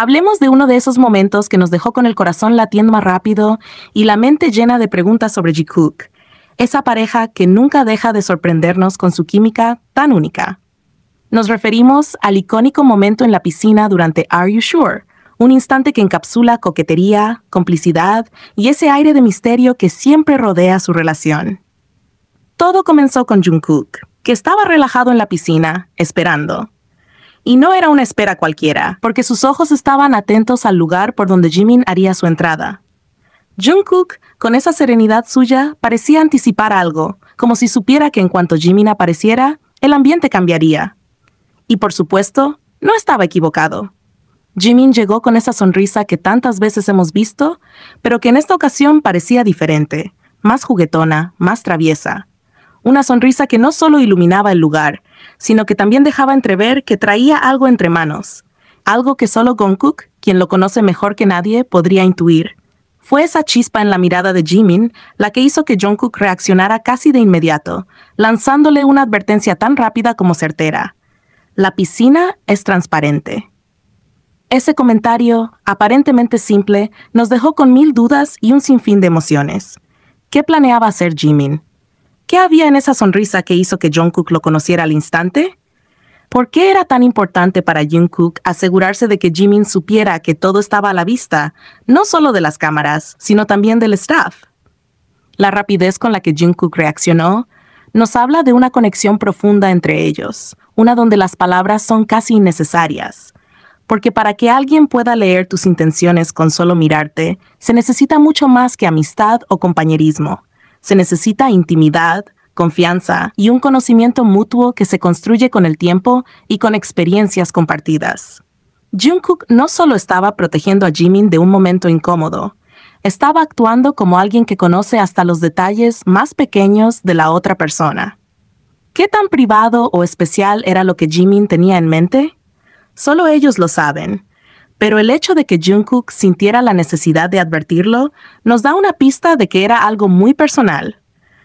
Hablemos de uno de esos momentos que nos dejó con el corazón latiendo más rápido y la mente llena de preguntas sobre Jikook, esa pareja que nunca deja de sorprendernos con su química tan única. Nos referimos al icónico momento en la piscina durante Are You Sure? Un instante que encapsula coquetería, complicidad y ese aire de misterio que siempre rodea su relación. Todo comenzó con Jungkook, que estaba relajado en la piscina, esperando. Y no era una espera cualquiera, porque sus ojos estaban atentos al lugar por donde Jimin haría su entrada. Jungkook, con esa serenidad suya, parecía anticipar algo, como si supiera que en cuanto Jimin apareciera, el ambiente cambiaría. Y por supuesto, no estaba equivocado. Jimin llegó con esa sonrisa que tantas veces hemos visto, pero que en esta ocasión parecía diferente, más juguetona, más traviesa. Una sonrisa que no solo iluminaba el lugar, sino que también dejaba entrever que traía algo entre manos, algo que solo Jungkook, quien lo conoce mejor que nadie, podría intuir. Fue esa chispa en la mirada de Jimin la que hizo que Jungkook reaccionara casi de inmediato, lanzándole una advertencia tan rápida como certera. La piscina es transparente. Ese comentario, aparentemente simple, nos dejó con mil dudas y un sinfín de emociones. ¿Qué planeaba hacer Jimin? ¿Qué había en esa sonrisa que hizo que Jungkook lo conociera al instante? ¿Por qué era tan importante para Jungkook asegurarse de que Jimin supiera que todo estaba a la vista, no solo de las cámaras, sino también del staff? La rapidez con la que Jungkook reaccionó nos habla de una conexión profunda entre ellos, una donde las palabras son casi innecesarias. Porque para que alguien pueda leer tus intenciones con solo mirarte, se necesita mucho más que amistad o compañerismo. Se necesita intimidad, confianza y un conocimiento mutuo que se construye con el tiempo y con experiencias compartidas. Jungkook no solo estaba protegiendo a Jimin de un momento incómodo, estaba actuando como alguien que conoce hasta los detalles más pequeños de la otra persona. ¿Qué tan privado o especial era lo que Jimin tenía en mente? Solo ellos lo saben. Pero el hecho de que Jungkook sintiera la necesidad de advertirlo nos da una pista de que era algo muy personal,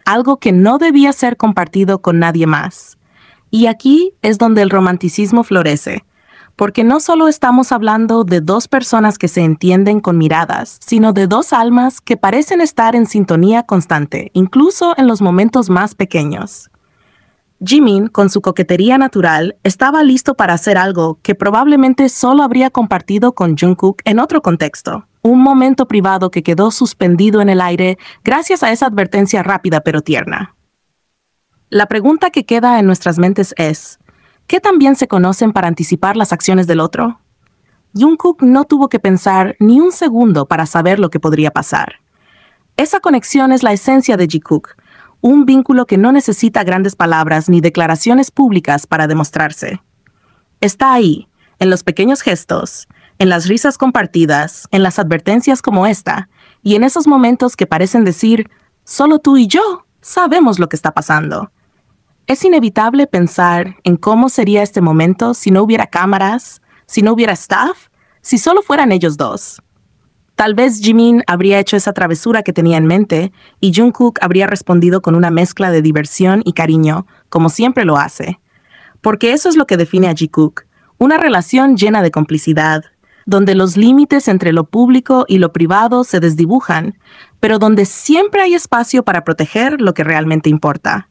algo que no debía ser compartido con nadie más. Y aquí es donde el romanticismo florece, porque no solo estamos hablando de dos personas que se entienden con miradas, sino de dos almas que parecen estar en sintonía constante, incluso en los momentos más pequeños. Jimin, con su coquetería natural, estaba listo para hacer algo que probablemente solo habría compartido con Jungkook en otro contexto. Un momento privado que quedó suspendido en el aire gracias a esa advertencia rápida pero tierna. La pregunta que queda en nuestras mentes es, ¿qué tan bien se conocen para anticipar las acciones del otro? Jungkook no tuvo que pensar ni un segundo para saber lo que podría pasar. Esa conexión es la esencia de Jikook, un vínculo que no necesita grandes palabras ni declaraciones públicas para demostrarse. Está ahí, en los pequeños gestos, en las risas compartidas, en las advertencias como esta, y en esos momentos que parecen decir, solo tú y yo sabemos lo que está pasando. Es inevitable pensar en cómo sería este momento si no hubiera cámaras, si no hubiera staff, si solo fueran ellos dos. Tal vez Jimin habría hecho esa travesura que tenía en mente y Jungkook habría respondido con una mezcla de diversión y cariño, como siempre lo hace. Porque eso es lo que define a Jikook, una relación llena de complicidad, donde los límites entre lo público y lo privado se desdibujan, pero donde siempre hay espacio para proteger lo que realmente importa.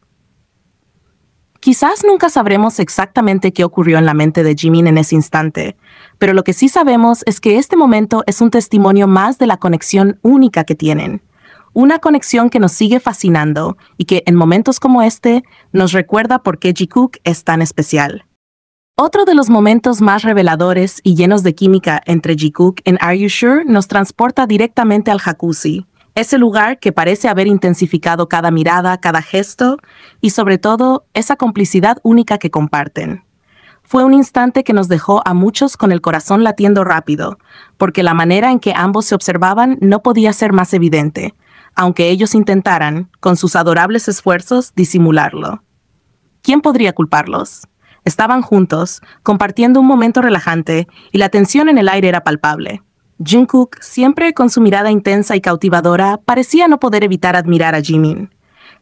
Quizás nunca sabremos exactamente qué ocurrió en la mente de Jimin en ese instante, pero lo que sí sabemos es que este momento es un testimonio más de la conexión única que tienen. Una conexión que nos sigue fascinando y que en momentos como este nos recuerda por qué Jikook es tan especial. Otro de los momentos más reveladores y llenos de química entre Jikook en Are You Sure nos transporta directamente al jacuzzi. Ese lugar que parece haber intensificado cada mirada, cada gesto y sobre todo esa complicidad única que comparten. Fue un instante que nos dejó a muchos con el corazón latiendo rápido, porque la manera en que ambos se observaban no podía ser más evidente, aunque ellos intentaran, con sus adorables esfuerzos, disimularlo. ¿Quién podría culparlos? Estaban juntos, compartiendo un momento relajante y la tensión en el aire era palpable. Jungkook, siempre con su mirada intensa y cautivadora, parecía no poder evitar admirar a Jimin.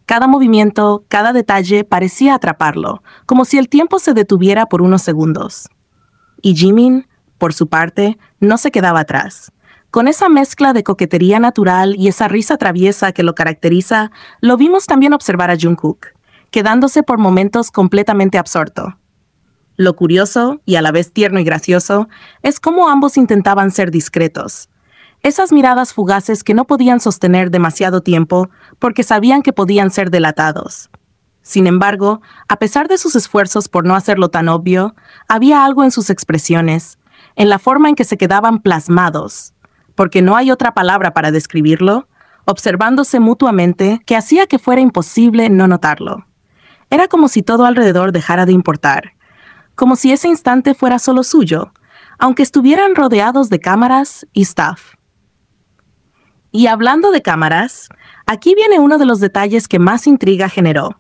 Cada movimiento, cada detalle parecía atraparlo, como si el tiempo se detuviera por unos segundos. Y Jimin, Por su parte, no se quedaba atrás. Con esa mezcla de coquetería natural y esa risa traviesa que lo caracteriza, lo vimos también observar a Jungkook, quedándose por momentos completamente absorto. Lo curioso, y a la vez tierno y gracioso, es cómo ambos intentaban ser discretos. Esas miradas fugaces que no podían sostener demasiado tiempo porque sabían que podían ser delatados. Sin embargo, a pesar de sus esfuerzos por no hacerlo tan obvio, había algo en sus expresiones, en la forma en que se quedaban plasmados, porque no hay otra palabra para describirlo, observándose mutuamente que hacía que fuera imposible no notarlo. Era como si todo alrededor dejara de importar, como si ese instante fuera solo suyo, aunque estuvieran rodeados de cámaras y staff. Y hablando de cámaras, aquí viene uno de los detalles que más intriga generó.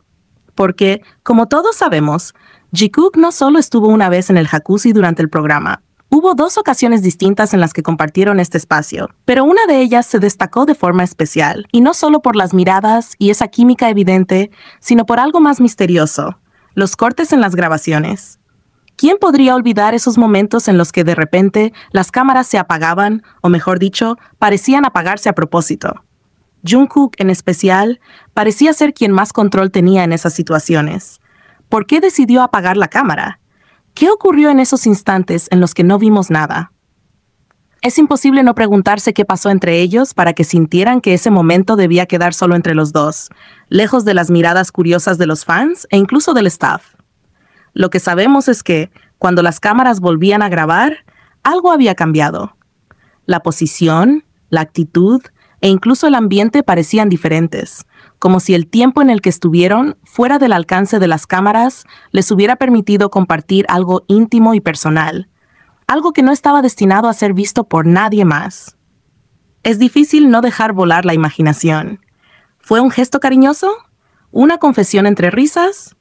Porque, como todos sabemos, Jikook no solo estuvo una vez en el jacuzzi durante el programa. Hubo 2 ocasiones distintas en las que compartieron este espacio, pero una de ellas se destacó de forma especial, y no solo por las miradas y esa química evidente, sino por algo más misterioso, los cortes en las grabaciones. ¿Quién podría olvidar esos momentos en los que de repente las cámaras se apagaban, o mejor dicho, parecían apagarse a propósito? Jungkook, en especial, parecía ser quien más control tenía en esas situaciones. ¿Por qué decidió apagar la cámara? ¿Qué ocurrió en esos instantes en los que no vimos nada? Es imposible no preguntarse qué pasó entre ellos para que sintieran que ese momento debía quedar solo entre los dos, lejos de las miradas curiosas de los fans e incluso del staff. Lo que sabemos es que, cuando las cámaras volvían a grabar, algo había cambiado. La posición, la actitud e incluso el ambiente parecían diferentes, como si el tiempo en el que estuvieron fuera del alcance de las cámaras les hubiera permitido compartir algo íntimo y personal, algo que no estaba destinado a ser visto por nadie más. Es difícil no dejar volar la imaginación. ¿Fue un gesto cariñoso? ¿Una confesión entre risas?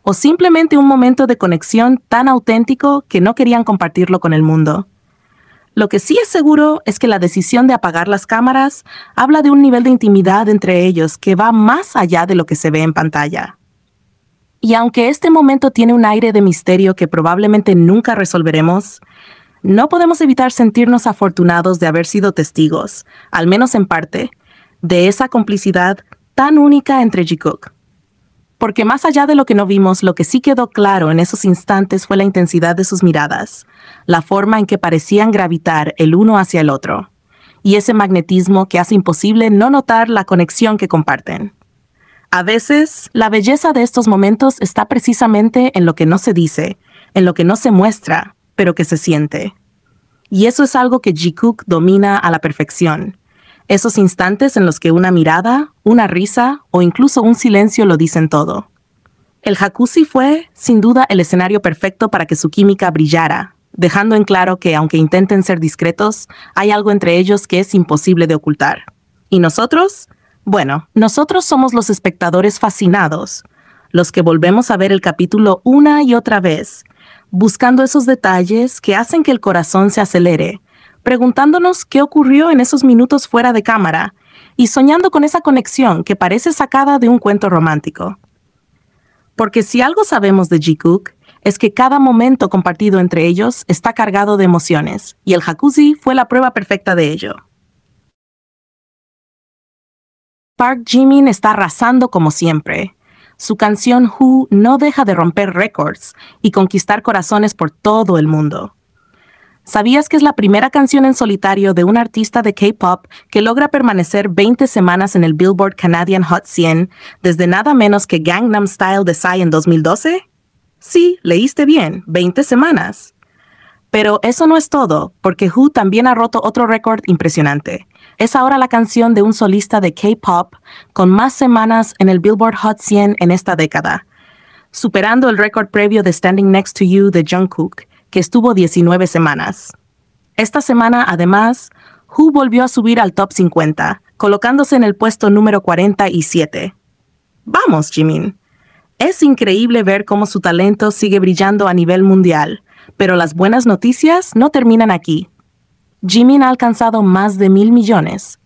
¿O simplemente un momento de conexión tan auténtico que no querían compartirlo con el mundo? Lo que sí es seguro es que la decisión de apagar las cámaras habla de un nivel de intimidad entre ellos que va más allá de lo que se ve en pantalla. Y aunque este momento tiene un aire de misterio que probablemente nunca resolveremos, no podemos evitar sentirnos afortunados de haber sido testigos, al menos en parte, de esa complicidad tan única entre Jikook. Porque más allá de lo que no vimos, lo que sí quedó claro en esos instantes fue la intensidad de sus miradas, la forma en que parecían gravitar el uno hacia el otro, y ese magnetismo que hace imposible no notar la conexión que comparten. A veces, la belleza de estos momentos está precisamente en lo que no se dice, en lo que no se muestra, pero que se siente. Y eso es algo que Jikook domina a la perfección. Esos instantes en los que una mirada, una risa o incluso un silencio lo dicen todo. El jacuzzi fue, sin duda, el escenario perfecto para que su química brillara, dejando en claro que, aunque intenten ser discretos, hay algo entre ellos que es imposible de ocultar. ¿Y nosotros? Bueno, nosotros somos los espectadores fascinados, los que volvemos a ver el capítulo una y otra vez, buscando esos detalles que hacen que el corazón se acelere, preguntándonos qué ocurrió en esos minutos fuera de cámara y soñando con esa conexión que parece sacada de un cuento romántico. Porque si algo sabemos de Jikook, es que cada momento compartido entre ellos está cargado de emociones, y el jacuzzi fue la prueba perfecta de ello. Park Jimin está arrasando como siempre. Su canción Who no deja de romper récords y conquistar corazones por todo el mundo. ¿Sabías que es la primera canción en solitario de un artista de K-pop que logra permanecer 20 semanas en el Billboard Canadian Hot 100 desde nada menos que Gangnam Style de Psy en 2012? Sí, leíste bien, 20 semanas. Pero eso no es todo, porque Who también ha roto otro récord impresionante. Es ahora la canción de un solista de K-pop con más semanas en el Billboard Hot 100 en esta década, superando el récord previo de Standing Next to You de Jungkook, que estuvo 19 semanas. Esta semana, además, Who volvió a subir al top 50, colocándose en el puesto número 47. ¡Vamos, Jimin! Es increíble ver cómo su talento sigue brillando a nivel mundial, pero las buenas noticias no terminan aquí. Jimin ha alcanzado más de 1.000 millones.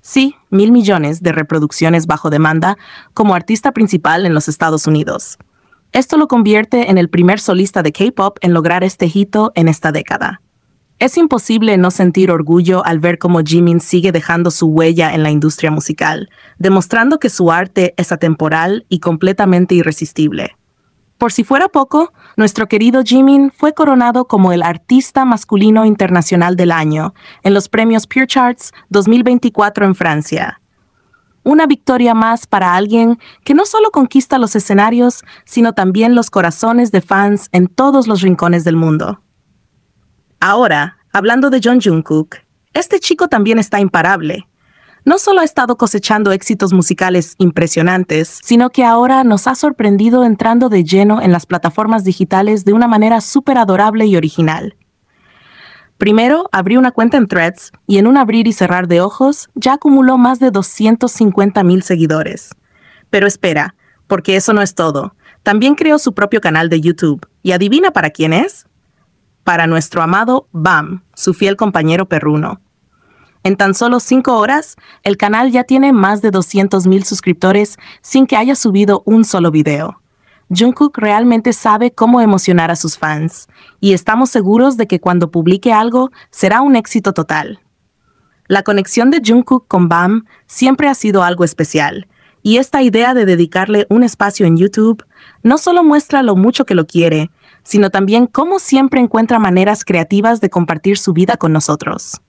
Sí, 1.000 millones de reproducciones bajo demanda como artista principal en los Estados Unidos. Esto lo convierte en el primer solista de K-pop en lograr este hito en esta década. Es imposible no sentir orgullo al ver cómo Jimin sigue dejando su huella en la industria musical, demostrando que su arte es atemporal y completamente irresistible. Por si fuera poco, nuestro querido Jimin fue coronado como el Artista Masculino Internacional del Año en los premios Pure Charts 2024 en Francia. Una victoria más para alguien que no solo conquista los escenarios, sino también los corazones de fans en todos los rincones del mundo. Ahora, hablando de Jungkook, este chico también está imparable. No solo ha estado cosechando éxitos musicales impresionantes, sino que ahora nos ha sorprendido entrando de lleno en las plataformas digitales de una manera súper adorable y original. Primero, abrió una cuenta en Threads y en un abrir y cerrar de ojos ya acumuló más de 250,000 seguidores. Pero espera, porque eso no es todo. También creó su propio canal de YouTube. ¿Y adivina para quién es? Para nuestro amado Bam, su fiel compañero perruno. En tan solo 5 horas, el canal ya tiene más de 200,000 suscriptores sin que haya subido un solo video. Jungkook realmente sabe cómo emocionar a sus fans, y estamos seguros de que cuando publique algo será un éxito total. La conexión de Jungkook con Bam siempre ha sido algo especial, y esta idea de dedicarle un espacio en YouTube no solo muestra lo mucho que lo quiere, sino también cómo siempre encuentra maneras creativas de compartir su vida con nosotros.